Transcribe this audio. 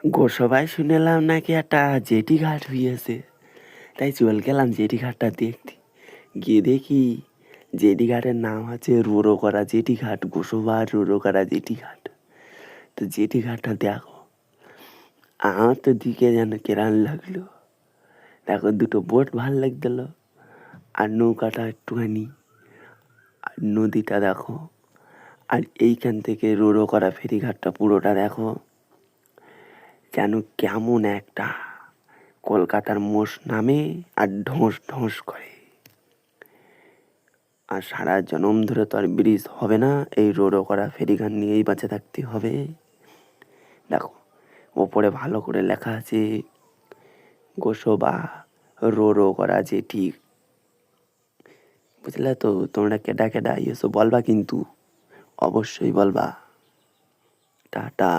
গোসবাই শুনেলাম নাকি একটা জেটি ঘাট হইয়াছে, তাই চল গেলাম জেটি ঘাটটা দেখতে। গিয়ে দেখি জেটি ঘাটের নাম আছে রোরো করা জেটি ঘাট, গোসবার রোরো করা জেটি ঘাট। তো জেটি ঘাটটা দেখো, আমার তো দিকে যেন কেরান লাগলো। দেখো দুটো বোট ভাল লাগছিল, আর নৌকাটা একটুখানি, আর নদীটা দেখো, আর এইখান থেকে রোরো করা ফেরিঘাটটা পুরোটা দেখো, যেন কেমন একটা কলকাতার মোষ নামে আর ঢোঁস ঢোঁস করে। আর সারা জনম ধরে তো আর ব্রিজ হবে না, এই রোরো করা ফেরিঘাট নিয়েই বাঁচে থাকতে হবে। দেখো ওপরে ভালো করে লেখা আছে গোসবা রোরো করা জেটি। বুঝলে তো? তোমরা কেডা কেডা এসো বলবা, কিন্তু অবশ্যই বলবা। টাটা।